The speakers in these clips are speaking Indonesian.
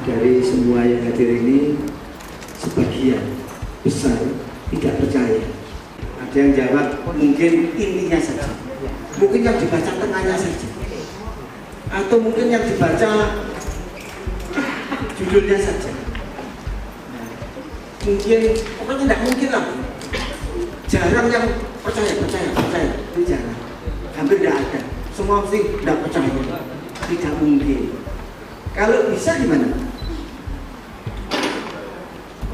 Dari semua yang hadir ini, sebagian besar tidak percaya. Ada yang jawab mungkin intinya saja, mungkin yang dibaca tengahnya saja, atau mungkin yang dibaca judulnya saja. Mungkin, pokoknya tidak mungkin lah. Jarang yang percaya, itu jarang. Hampir tidak ada. Semua mesti tidak percaya, tidak mungkin. Kalau bisa gimana?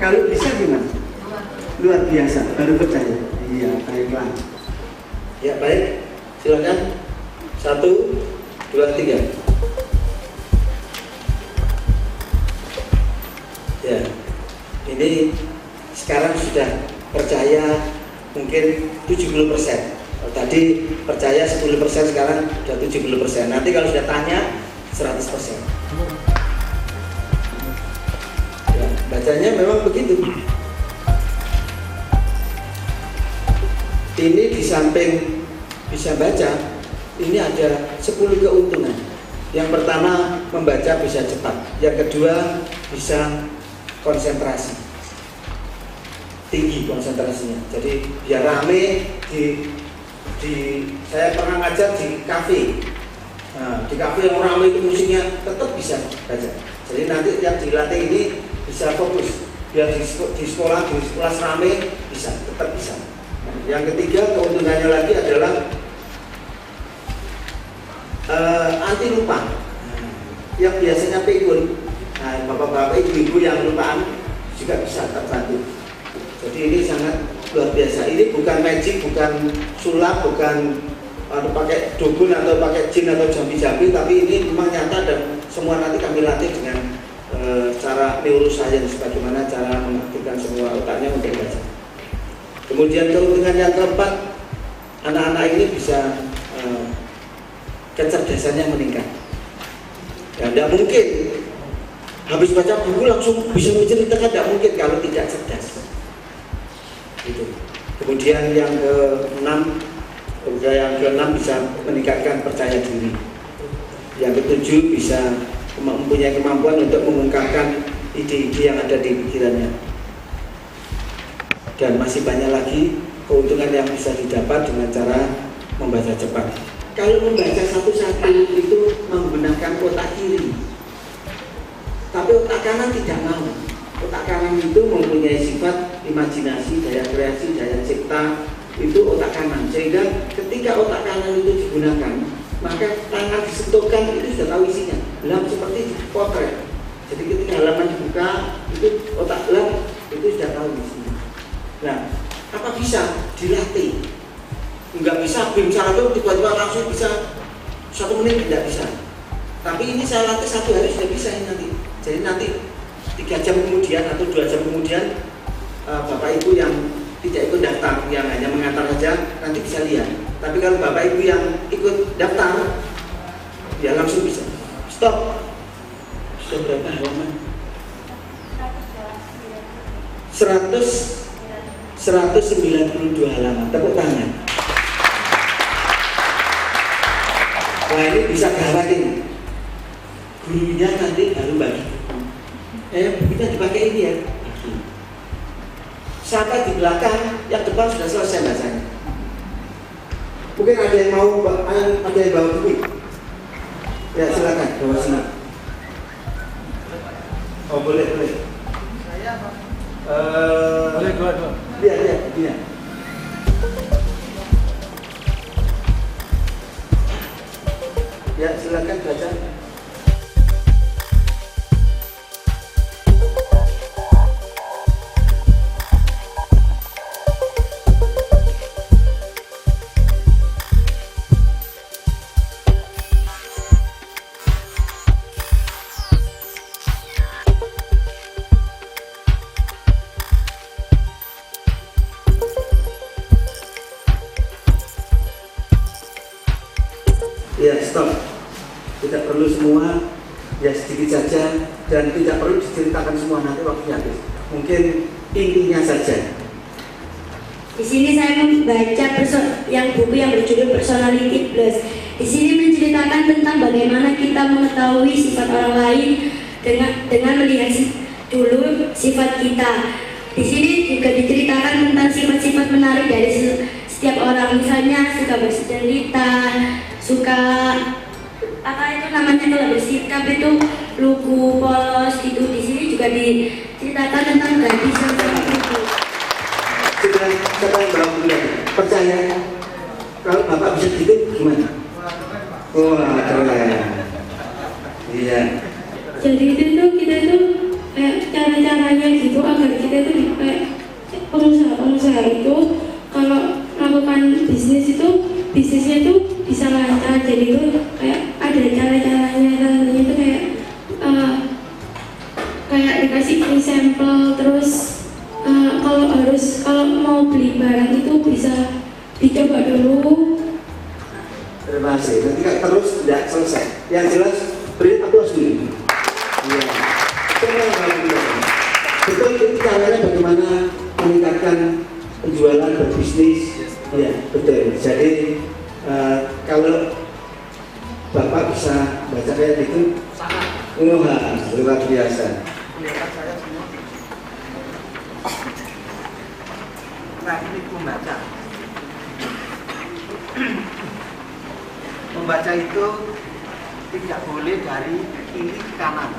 Kalau bisa gimana? Luar biasa, baru percaya. Iya, baiklah. Ya, baik. Silakan. 1, 2, 3. Ya, ini sekarang sudah percaya mungkin 70%. Tadi percaya 10%, sekarang sudah 70%. Nanti kalau sudah tanya 100%. Ya, bacanya memang begitu. Ini di samping bisa baca, ini ada 10 keuntungan. Yang pertama, membaca bisa cepat. Yang kedua, bisa konsentrasi, tinggi konsentrasinya. Jadi biar rame saya pernah ngajar di kafe. Nah, di kafe yang ramai itu musiknya tetap bisa baca. Jadi nanti yang dilatih ini bisa fokus. Biar di sekolah, di kelas ramai bisa, tetap bisa. Yang ketiga, keuntungannya lagi adalah anti lupa. Yang biasanya pikun, nah, bapak-bapak, ibu-ibu yang lupaan juga bisa terbantu. Jadi ini sangat luar biasa. Ini bukan magic, bukan sulap, bukan pakai dukun atau pakai jin atau jambi-jambi, tapi ini memang nyata dan semua nanti kami latih dengan cara neuroscience, bagaimana cara mengaktifkan semua otaknya untuk baca. Kemudian keuntungan yang keempat, anak-anak ini bisa kecerdasannya meningkat. Ya, tidak mungkin habis baca buku langsung bisa menceritakan, tidak mungkin kalau tidak cerdas. Gitu. Kemudian yang keenam bisa meningkatkan percaya diri. Yang ketujuh bisa mempunyai kemampuan untuk mengungkapkan ide-ide yang ada di pikirannya. Dan masih banyak lagi keuntungan yang bisa didapat dengan cara membaca cepat. Kalau membaca satu-satu itu menggunakan otak kiri, tapi otak kanan tidak mau. Otak kanan itu mempunyai sifat imajinasi, daya kreasi, daya cipta, itu otak kanan. Sehingga ketika otak kanan itu digunakan, maka tangan disentuhkan itu sudah tahu isinya. Dalam seperti potret. Jadi ketika halaman dibuka, itu otak lab itu sudah tahu isinya. Nah, apa bisa dilatih? Enggak bisa bicara itu tiba-tiba langsung bisa 1 menit, tidak bisa. Tapi ini saya latih 1 hari sudah bisa ini nanti. Jadi nanti 3 jam kemudian atau 2 jam kemudian bapak ibu yang tidak ikut daftar, yang hanya mengantar saja, nanti bisa lihat. Tapi kalau bapak ibu yang ikut daftar, ya langsung bisa. Stop. Sudah berapa halaman? 192 halaman. Tepuk tangan. Wah, ini bisa gawat ini. Gurunya nanti baru bagi. Kita dipakai ini ya. Sampai di belakang, yang depan sudah selesai bacanya. Mungkin ada yang mau, ada yang bawa buku. Ya silakan, bawa sini. Oh boleh. Saya apa? Boleh dua. Iya. Ya, silakan baca. Ya, stop. Tidak perlu semua, ya sedikit saja, dan tidak perlu diceritakan semua, nanti waktunya habis. Mungkin intinya saja. Di sini saya membaca buku yang berjudul Personality Plus. Di sini menceritakan tentang bagaimana kita mengetahui sifat orang lain dengan melihat dulu sifat kita. Di sini juga diceritakan tentang sifat-sifat menarik dari setiap orang, misalnya suka bercerita, suka apa itu namanya kalau bersikap itu lugu, polos gitu. Di sini juga diceritakan tentang tradisi seperti itu. Sudah sekarang bawa bulan. Percaya kalau Bapak bisa dikit gimana? Wah, keren. Iya. Jadi itu tuh kita tuh kayak cara-caranya gitu agar kita tuh kayak pengusaha itu kalau melakukan bisnisnya itu bisa lancar. Jadi itu kayak ada cara-caranya itu kayak dikasih free sampel, terus kalau mau beli barang itu bisa dicoba dulu. Terima kasih. Nanti terus tidak selesai. Yang jelas beri aplaus dulu. Iya. Betul, ini caranya bagaimana meningkatkan penjualan berbisnis. Ya, betul. Jadi kalau Bapak bisa baca kayak gitu, wah, luar biasa. Nah, ini membaca. Membaca itu tidak boleh dari kiri ke kanan,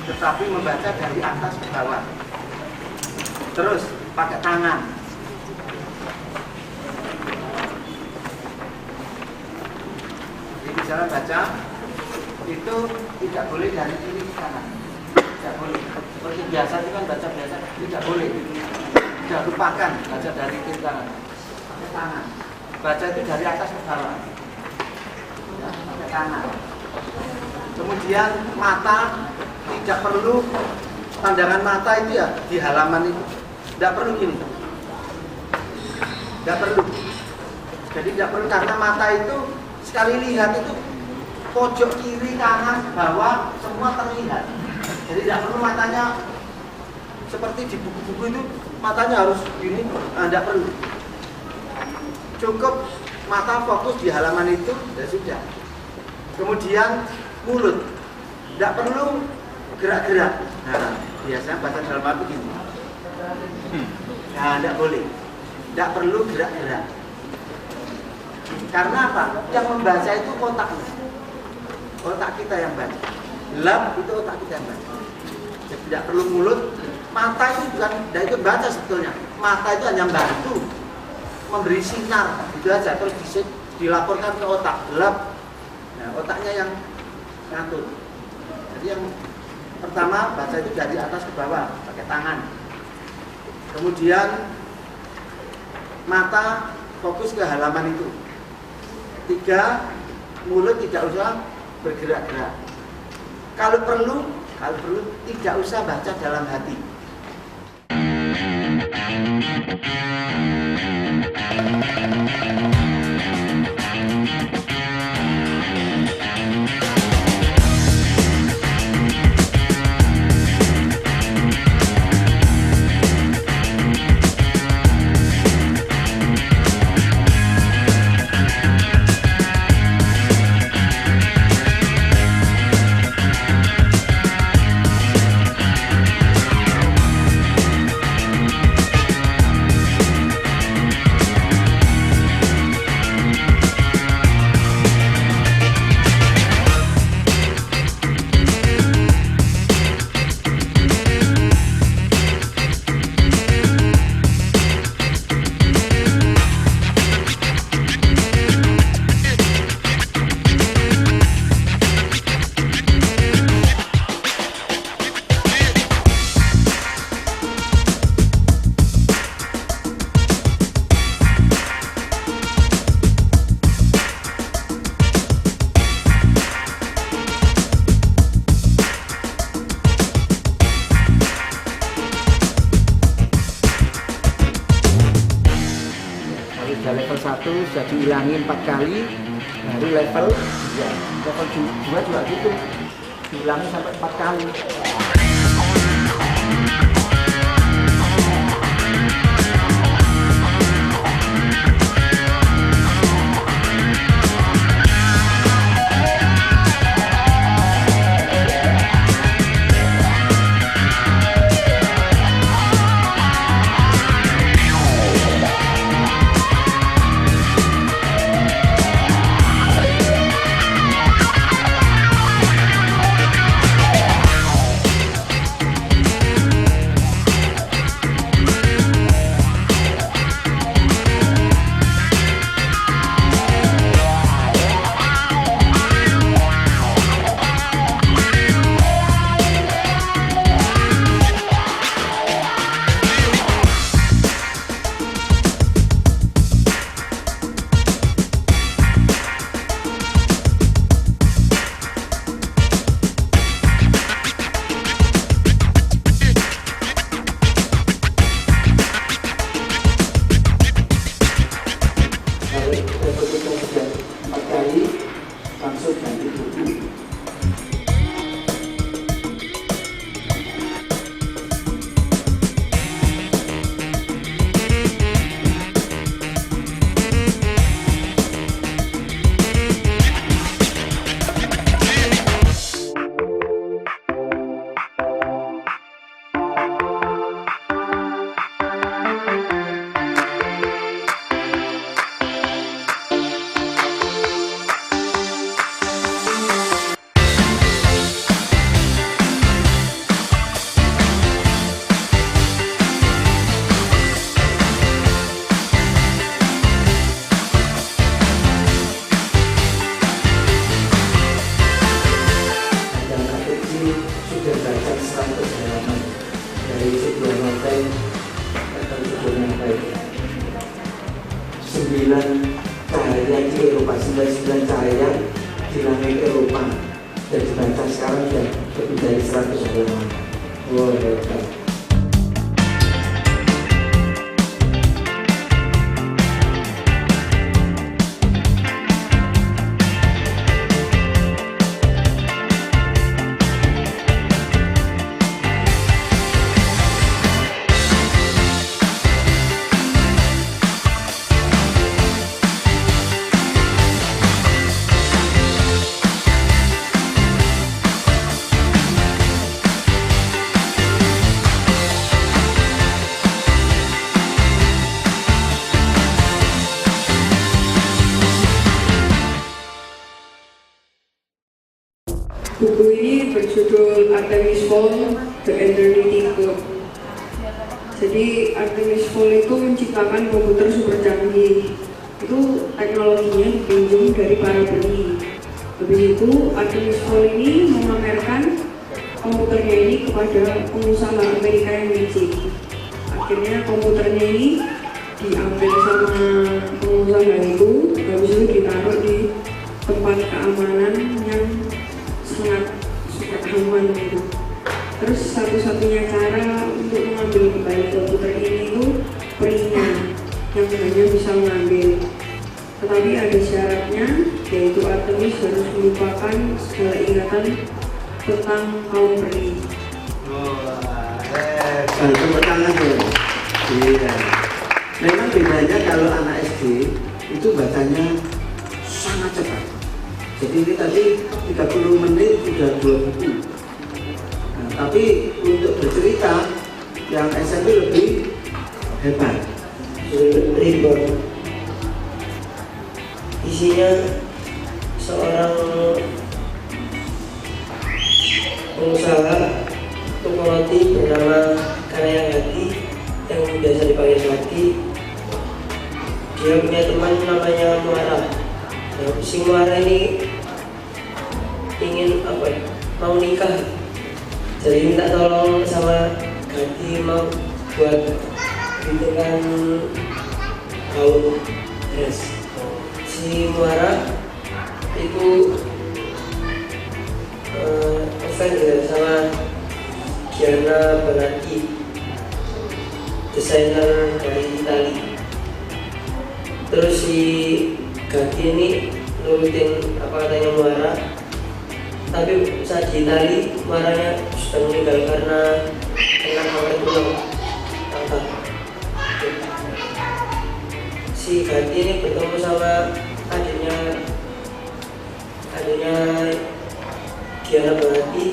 tetapi membaca dari atas ke bawah. Terus pakai tangan. Jadi misalnya baca itu tidak boleh dari kiri ke kanan, tidak boleh. Seperti biasa itu kan baca biasa, tidak boleh. Tidak lupakan baca dari kiri ke kanan, pakai tangan. Baca itu dari atas ke bawah, ya, pakai tangan. Kemudian mata tidak perlu, pandangan mata itu ya di halaman itu tidak perlu gini, tidak perlu. Jadi tidak perlu karena mata itu sekali lihat itu pojok kiri, kanan, bawah semua terlihat. Jadi tidak perlu matanya seperti di buku-buku itu matanya harus gini, tidak perlu. Cukup mata fokus di halaman itu, ya sudah. Kemudian mulut, tidak perlu gerak-gerak. Nah, biasanya baca dalam arti begini. Nah, tidak boleh, tidak perlu gerak-gerak. Karena apa? Yang membaca itu otak kita yang baca. Lab itu otak kita yang baca. Jadi tidak perlu mulut. Mata itu bukan, tidak ikut baca sebetulnya. Mata itu hanya bantu memberi sinar, itu aja. Terus dilaporkan ke otak, lab. Nah, otaknya yang ngatur. Jadi yang pertama baca itu dari atas ke bawah pakai tangan. Kemudian mata fokus ke halaman itu. 3, mulut tidak usah bergerak-gerak. Kalau perlu tidak usah baca dalam hati. sudah diulangi 4 kali, baru level 2. Level 2 juga gitu, diulangi sampai 4 kali. Cahaya di Eropa, 99 cahaya di langit Eropa, dan dibaca sekarang sudah lebih dari 100 halaman. Wow, hebat. Buku ini berjudul Artemis Fowl, The Eternity Clock. Jadi Artemis Fowl itu menciptakan komputer super canggih. Itu teknologinya dipinjam dari para beli. Habis itu Artemis Fowl ini memamerkan komputernya ini kepada pengusaha Amerika yang licik. Akhirnya komputernya ini diambil sama pengusaha itu, habis itu ditaruh di tempat keamanan yang sangat super aman gitu. Terus satu-satunya cara untuk mengambil kembali komputer ini itu perinya yang hanya bisa mengambil. Tetapi ada syaratnya, yaitu Artemis harus melupakan segala ingatan tentang kaum peri. Tepuk tangan dong. Iya. Memang bedanya kalau anak SD itu bacanya sangat cepat. Jadi ini tadi 30 menit sudah 2 buku. Nah, tapi untuk bercerita yang SMP lebih hebat. Ribet. Isinya seorang pengusaha toko roti bernama Karyagati yang biasa dipanggil Hati. Dia punya teman namanya Muara. Nah, si Muara ini ingin mau nikah, jadi minta tolong sama Hati mau buat bikinkan gaun dress. Si Muara itu fans ya sama Gianna Bonatti, desainer dari Italia. Terus si Gati ini nurutin apa katanya Muara, tapi saat ditali Muaranya sudah meninggal karena kena kanker tulang tangkap. Si Gati ini bertemu sama adiknya Diana Bahati,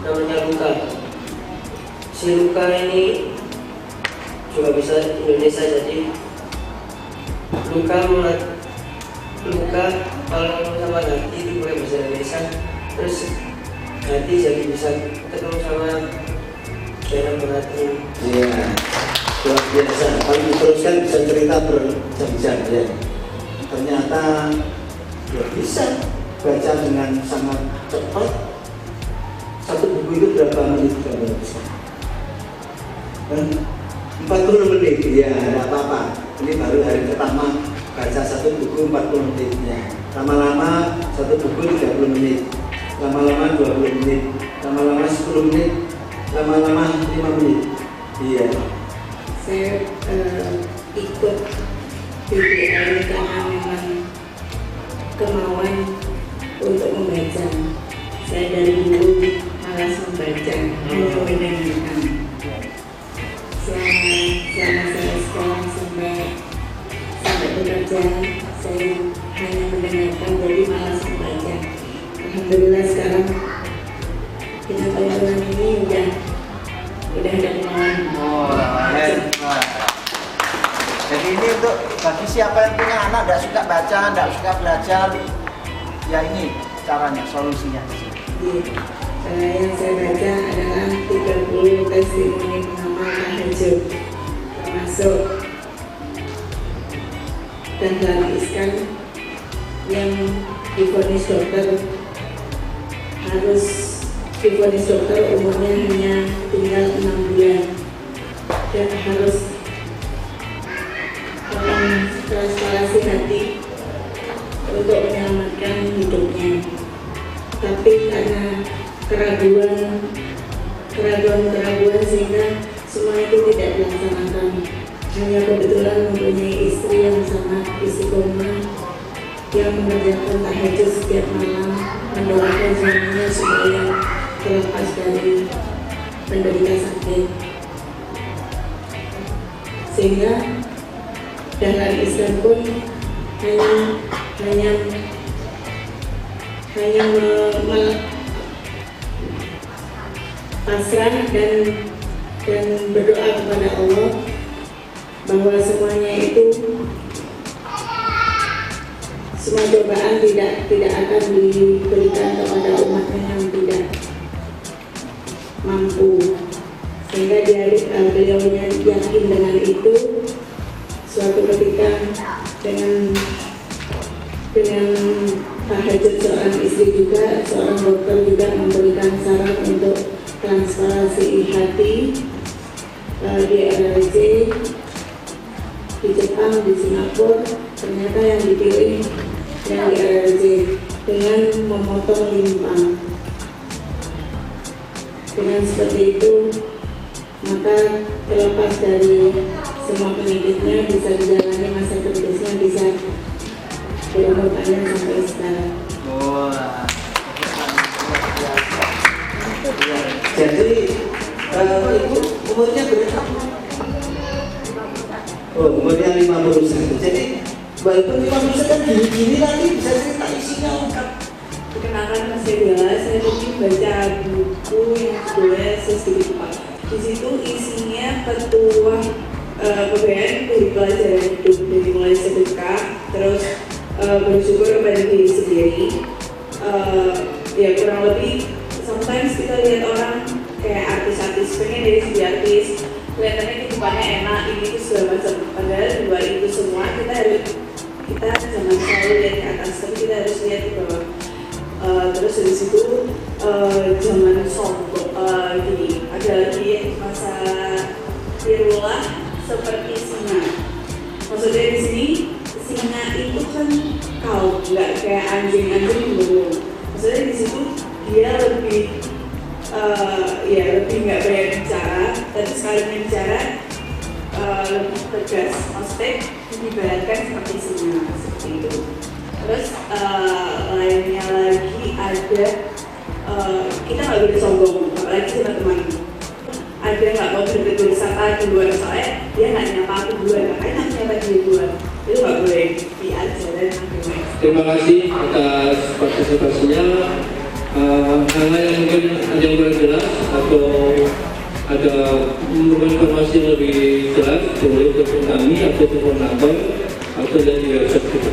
namanya Luka. Si Luka ini juga bisa Indonesia, jadi Luka kalau sama Gati itu boleh bahasa Indonesia. Terus Gati jadi bisa ketemu sama Diana Bahati. Iya, luar biasa. Kalau diteruskan bisa cerita berjam-jam ya. Ternyata ya bisa baca dengan sangat cepat. Satu buku itu berapa menit kalau bisa? 40 menit, ya tidak apa-apa. Ini baru hari pertama baca satu buku 40 menit ya. Lama-lama satu buku 30 menit, lama-lama 20 menit, lama-lama 10 menit, lama-lama 5 menit. Iya. Saya ikut BBL karena memang kemauan untuk membaca. Saya dari dulu malas membaca, hanya mendengarkan. Selama saya sekolah sampai bekerja, saya hanya mendengarkan, jadi malas membaca. Alhamdulillah sekarang dengan pelajaran ini udah ada kemauan. Jadi ini untuk bagi siapa yang punya anak tidak suka baca, tidak suka belajar, ya ini caranya, solusinya. Yang saya baca adalah 30 testimoni pengamal tahajud, termasuk Dahlan Iskan yang divonis dokter umurnya hanya tinggal 6 bulan dan harus transplantasi hati untuk menyelamatkan hidupnya. Tapi karena keraguan sehingga semua itu tidak dilaksanakan. Hanya kebetulan mempunyai istri yang sangat istiqomah yang mengerjakan tahajud setiap malam, mendoakan suaminya supaya terlepas dari penderita sakit. Sehingga Dahlan Iskan pun hanya pasrah dan berdoa kepada Allah bahwa semuanya itu, semua cobaan tidak akan diberikan kepada umatnya yang tidak mampu, sehingga beliau yakin dengan itu. Suatu ketika dengan tahajud seorang istri juga, seorang dokter juga memberikan saran untuk transplantasi hati di RRC, di Jepang, di Singapura. Ternyata yang dipilih yang di RRC dengan memotong limpa. Dengan seperti itu, maka terlepas dari semua penyakitnya, bisa dijalani masa kritisnya, bisa berumur panjang sampai sekarang. Jadi ibu umurnya berapa? Oh, umurnya 51. Jadi walaupun 51 kan gini-gini nanti bisa cerita isinya lengkap. Perkenalkan Mas Dela, saya mungkin baca buku yang sebenarnya sedikit Pak. Di situ isinya petuah kebayaan dari pelajaran hidup, dari mulai sedekah, terus bersyukur kepada diri sendiri. Ya kurang lebih, sometimes kita lihat orang kayak artis-artis, pengen dari segi artis, kelihatannya kehidupannya enak, ini itu segala macam. Padahal di luar itu semua kita jangan selalu lihat ke atas, tapi kita harus lihat di bawah. Terus dari situ zaman sombong gini, ada lagi masa Firullah seperti singa. Maksudnya di sini singa itu kan kau nggak kayak anjing dulu. Maksudnya di situ dia lebih lebih nggak banyak bicara, tapi sekali bicara lebih tegas. Maksudnya diibaratkan seperti singa seperti itu. Terus lainnya lagi ada kita nggak boleh sombong, apalagi sama teman. Ada nggak mau bersama duluan, soalnya dia nggak nyapa aku duluan, makanya aku nyapa dia duluan. Itu nggak boleh diajarin. Terima kasih atas partisipasinya. Hal-hal yang mungkin ada yang kurang jelas atau ada memerlukan informasi yang lebih jelas boleh telepon kami atau telepon number atau dari website kita.